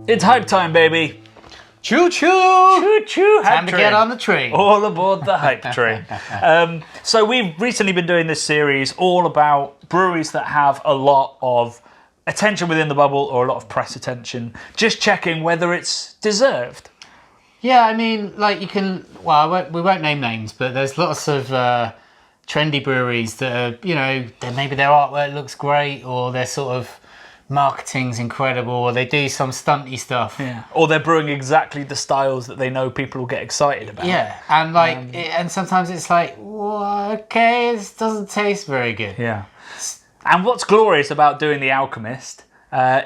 It's hype time, baby. Choo choo! Choo choo! Time to get on the train. All aboard the hype train. So we've recently been doing this series all about breweries that have a lot of attention within the bubble or a lot of press attention. Just checking whether it's deserved. Yeah, I mean, like you can. Well, we won't name names, but there's lots of trendy breweries that are, you know, maybe their artwork looks great, or their sort of marketing's incredible, or they do some stunty stuff. Yeah. Or they're brewing exactly the styles that they know people will get excited about. Yeah, and like, and sometimes it's like, well, okay, this doesn't taste very good. Yeah. And what's glorious about doing The Alchemist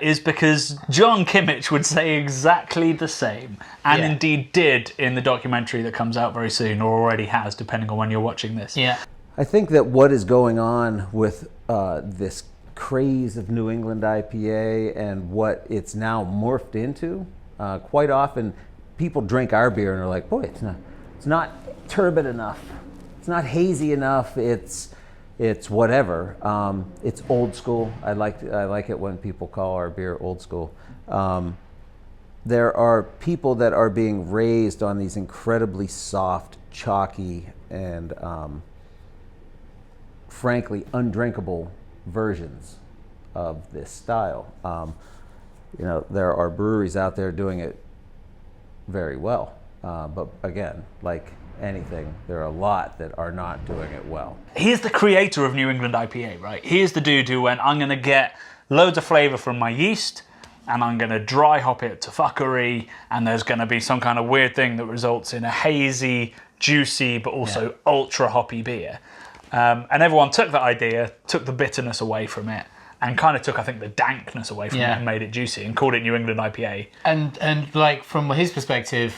is because John Kimmich would say exactly the same, and indeed did in the documentary that comes out very soon, or already has, depending on when you're watching this. Yeah. I think that what is going on with this craze of New England IPA and what it's now morphed into, quite often people drink our beer and are like, boy, it's not turbid enough, it's not hazy enough, it's whatever. It's old school. I like it when people call our beer old school. There are people that are being raised on these incredibly soft, chalky, and frankly undrinkable versions of this style. You know, there are breweries out there doing it very well, but again, like anything, there are a lot that are not doing it well. He's the creator of New England IPA, right? He's the dude who went, I'm going to get loads of flavour from my yeast, and I'm going to dry hop it to fuckery, and there's going to be some kind of weird thing that results in a hazy, juicy, but also ultra hoppy beer. And everyone took that idea, took the bitterness away from it, and kind of took, I think, the dankness away from it and made it juicy and called it New England IPA. And like, from his perspective,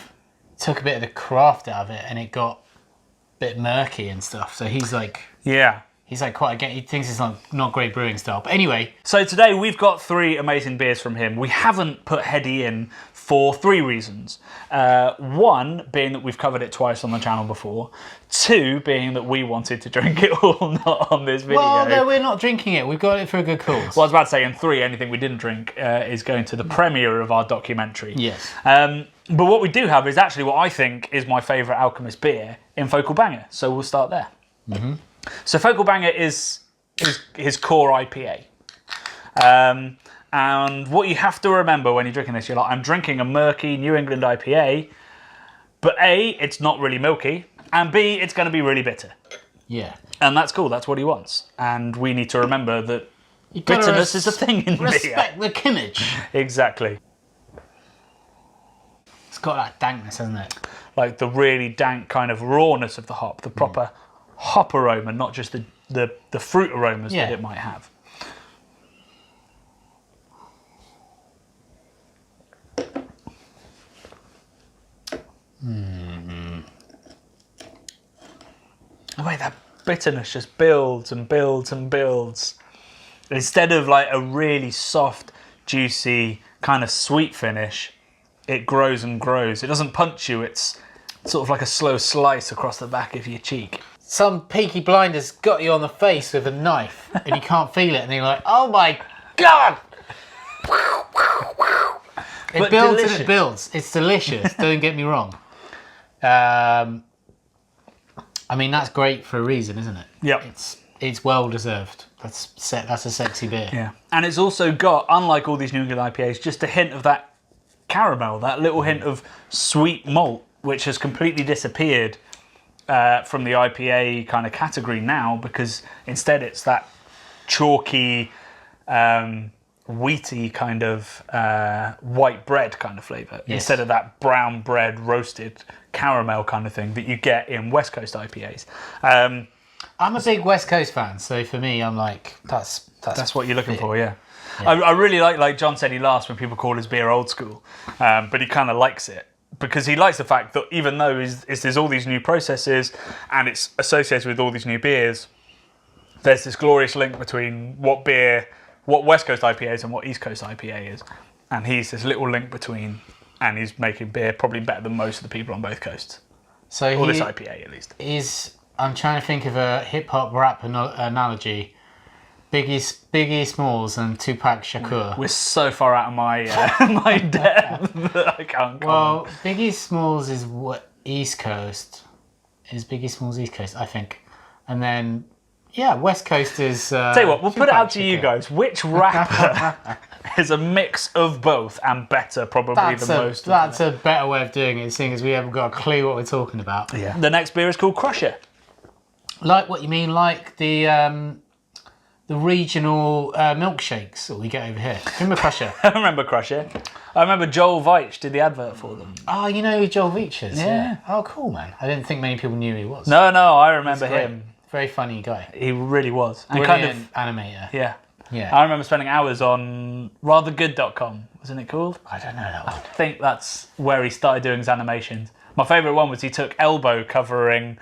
took a bit of the craft out of it, and it got a bit murky and stuff. So he's like, he's like quite again. He thinks it's not great brewing style. But anyway, so today we've got 3 amazing beers from him. We haven't put Heady in for 3 reasons. 1 being that we've covered it twice on the channel before. 2 being that we wanted to drink it all, not on this video. Well, no, we're not drinking it. We've got it for a good cause. Well, I was about to say, and 3, anything we didn't drink is going to the premiere of our documentary. Yes. But what we do have is actually what I think is my favourite Alchemist beer in Focal Banger. So we'll start there. Mm-hmm. So Focal Banger is his core IPA. And what you have to remember when you're drinking this, you're like, I'm drinking a murky New England IPA, but A, it's not really milky, and B, it's going to be really bitter. Yeah. And that's cool, that's what he wants. And we need to remember that bitterness is a thing in beer. Respect the Kimmich. Exactly. It's got that dankness, hasn't it? Like the really dank kind of rawness of the hop, the proper hop aroma, not just the fruit aromas that it might have. The way that bitterness just builds and builds and builds. Instead of like a really soft, juicy, kind of sweet finish, it grows and grows. It doesn't punch you, it's sort of like a slow slice across the back of your cheek. Some Peaky Blinders got you on the face with a knife and you can't feel it, and you're like, oh my God! It builds delicious. And it builds. It's delicious, don't get me wrong. I mean, that's great for a reason, isn't it? Yep. It's well deserved. That's a sexy beer. Yeah. And it's also got, unlike all these New England IPAs, just a hint of that caramel, that little hint of sweet malt, which has completely disappeared from the IPA kind of category now, because instead it's that chalky, wheaty kind of white bread kind of flavour, instead of that brown bread roasted caramel kind of thing that you get in West Coast IPAs. I'm a big West Coast fan, so for me, I'm like, that's what you're looking for, yeah. I really like John said he laughs when people call his beer old school, but he kind of likes it because he likes the fact that even though there's all these new processes and it's associated with all these new beers, there's this glorious link between what West Coast IPA is and what East Coast IPA is, and he's this little link between, and he's making beer probably better than most of the people on both coasts. So or this IPA at least. I'm trying to think of a hip hop rap analogy. Biggie Smalls and Tupac Shakur. We're so far out of my my depth that I can't. Well, Biggie Smalls is what East Coast. Is Biggie Smalls East Coast? I think, and then West Coast is. Tell you what, we'll put it out to you guys. Which rapper is a mix of both and better, probably the most? That's a better way of doing it, seeing as we haven't got a clue what we're talking about. Yeah. The next beer is called Crusher. Like what you mean, like the regional milkshakes that we get over here. Remember Crusher? I remember Crusher. I remember Joel Veitch did the advert for them. Oh, you know who Joel Veitch is? Yeah. Oh, cool, man. I didn't think many people knew who he was. No, I remember him. Very funny guy. He really was. And Brilliant animator. Yeah. Yeah. I remember spending hours on rathergood.com, wasn't it called? I don't know that one. I think that's where he started doing his animations. My favourite one was he took Elbow covering...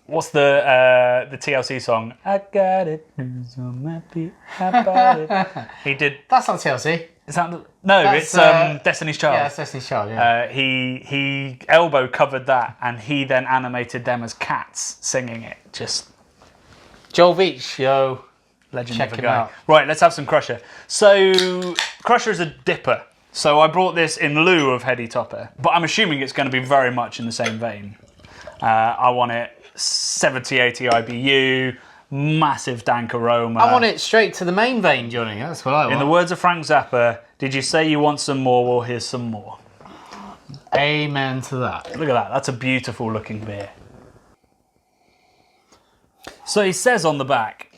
what's the TLC song? I got it, so I'm happy about it. He did. That's not TLC. Is that no? That's, It's Destiny's Child. Yeah, that's Destiny's Child. Yeah. He Elbow covered that, and he then animated them as cats singing it. Just Joel Veitch, yo. legend Check of a him guy. out. Right, let's have some Crusher. So Crusher is a DIPA. So I brought this in lieu of Heady Topper, but I'm assuming it's going to be very much in the same vein. I want it 70, 80 IBU, massive dank aroma. I want it straight to the main vein, Johnny. That's what I want. In the words of Frank Zappa, did you say you want some more? Well, here's some more. Amen to that. Look at that. That's a beautiful looking beer. So he says on the back,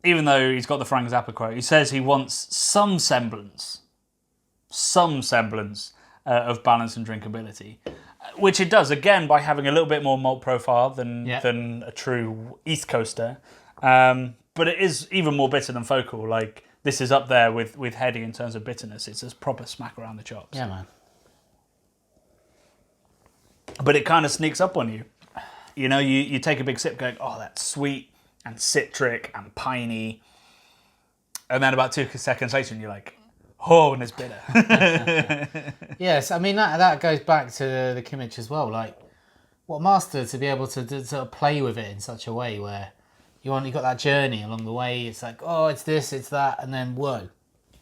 even though he's got the Frank Zappa quote, he says he wants some semblance of balance and drinkability. Which it does, again, by having a little bit more malt profile than a true East Coaster. But it is even more bitter than Focal. Like, this is up there with Heady in terms of bitterness. It's a proper smack around the chops. Yeah, man. But it kind of sneaks up on you. You know, you take a big sip going, oh, that's sweet and citric and piney. And then about 2 seconds later, and you're like, oh, and it's bitter. Yes, I mean, that goes back to the Kimmich as well. Like, what master to be able to sort of play with it in such a way where you got that journey along the way. It's like, oh, it's this, it's that, and then, whoa,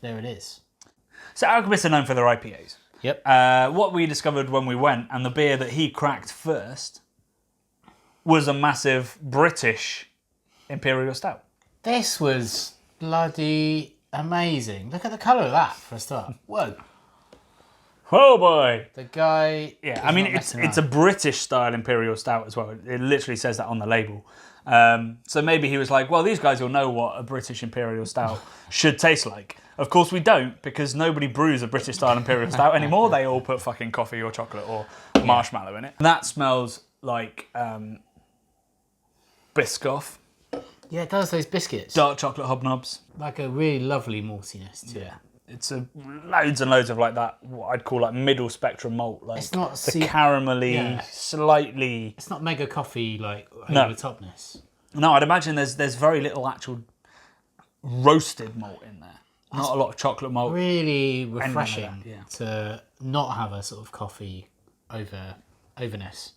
there it is. So Alchemists are known for their IPAs. Yep. What we discovered when we went, and the beer that he cracked first, was a massive British Imperial Stout. This was bloody amazing. Look at the colour of that for a start. Whoa. Oh boy. The guy... Yeah, I mean, it's a British style Imperial Stout as well. It literally says that on the label. So maybe he was like, well, these guys will know what a British Imperial Stout should taste like. Of course we don't, because nobody brews a British style Imperial Stout anymore. They all put fucking coffee or chocolate or marshmallow in it. And that smells like Biscoff. Yeah, it does, those biscuits. Dark chocolate hobnobs. Like a really lovely maltiness to it. Yeah. It's loads and loads of like that, what I'd call like middle spectrum malt. Like It's not the caramelly, slightly... It's not mega coffee, like, No. over the topness. No, I'd imagine there's very little actual roasted malt in there. Not a lot of chocolate malt. Really like refreshing that, to not have a sort of coffee overness.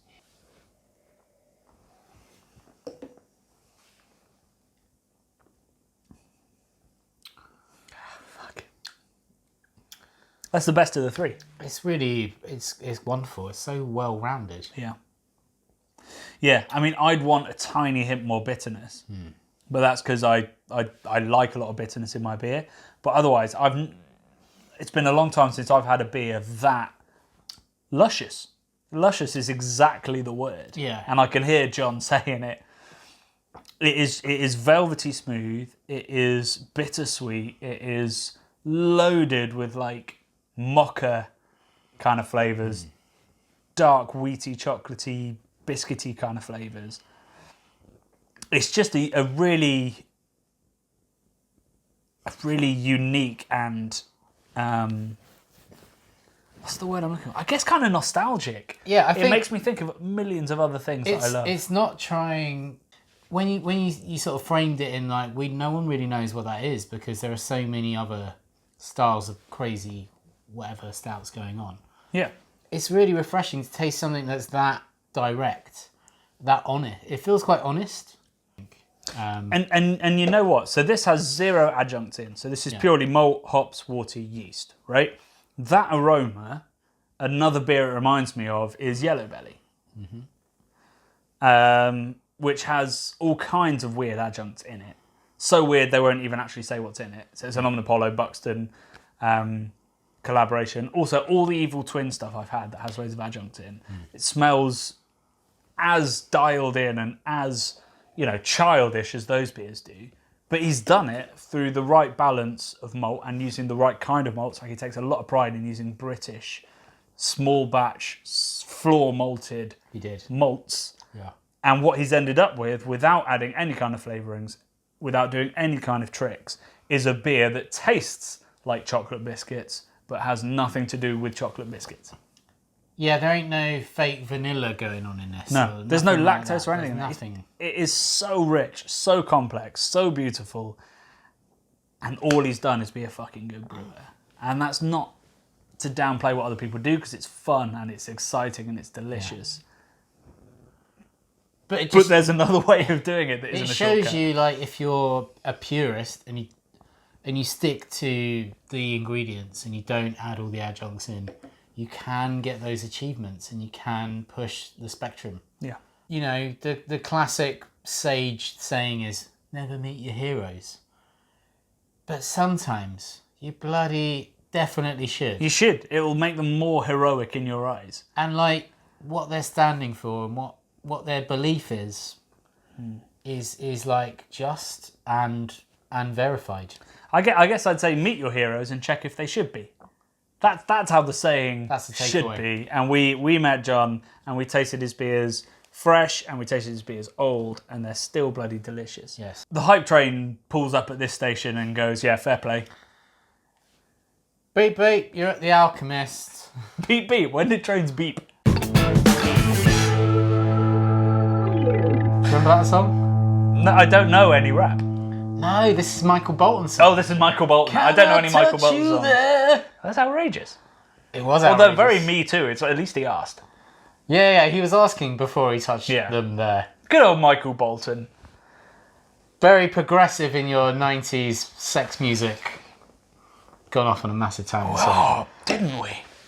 That's the best of the three. It's really, it's wonderful. It's so well rounded. Yeah. Yeah, I mean, I'd want a tiny hint more bitterness, but that's because I like a lot of bitterness in my beer. But otherwise, it's been a long time since I've had a beer that luscious. Luscious is exactly the word. Yeah. And I can hear John saying it. It is velvety smooth. It is bittersweet. It is loaded with like mocha kind of flavours, dark wheaty, chocolatey, biscuity kind of flavours. It's just a really unique and what's the word I'm looking for? I guess kind of nostalgic. Yeah, I it think makes me think of millions of other things that I love. It's not trying. When you sort of framed it in like no one really knows what that is because there are so many other styles of crazy whatever stouts going on. Yeah. It's really refreshing to taste something that's that direct, that honest. It feels quite honest. And you know what? So this has 0 adjuncts in. So this is purely malt, hops, water, yeast, right? That aroma, another beer it reminds me of is Yellow Belly, which has all kinds of weird adjuncts in it. So weird they won't even actually say what's in it. So it's an Omnipolo Buxton collaboration. Also, all the Evil Twin stuff I've had that has loads of adjuncts in. It smells as dialed in and as, childish as those beers do. But he's done it through the right balance of malt and using the right kind of malts. Like, he takes a lot of pride in using British, small batch, floor malted malts. Yeah. And what he's ended up with, without adding any kind of flavourings, without doing any kind of tricks, is a beer that tastes like chocolate biscuits, but has nothing to do with chocolate biscuits. Yeah, there ain't no fake vanilla going on in this. No, there's no like lactose or anything. Nothing. It is so rich, so complex, so beautiful, and all he's done is be a fucking good brewer. And that's not to downplay what other people do, because it's fun and it's exciting and it's delicious. Yeah. But there's another way of doing it that isn't a shortcut. It shows you, like, if you're a purist and you stick to the ingredients and you don't add all the adjuncts in, you can get those achievements and you can push the spectrum. Yeah. The classic sage saying is, never meet your heroes. But sometimes you bloody definitely should. You should. It will make them more heroic in your eyes. And, like, what they're standing for and what their belief is like just and verified. I guess I'd say meet your heroes and check if they should be. That's how the saying should be. And we met John and we tasted his beers fresh and we tasted his beers old, and they're still bloody delicious. Yes. The hype train pulls up at this station and goes, yeah, fair play. Beep beep, you're at the Alchemist. Beep beep. When did trains beep? Remember that song? No, I don't know any rap. No, this is Michael Bolton's song. Oh, this is Michael Bolton. I don't know any Michael Bolton songs. There? That's outrageous. It was outrageous. Although very Me Too. It's at least he asked. Yeah, he was asking before he touched them there. Good old Michael Bolton. Very progressive in your 90s sex music. Gone off on a massive tangent. Oh, didn't we?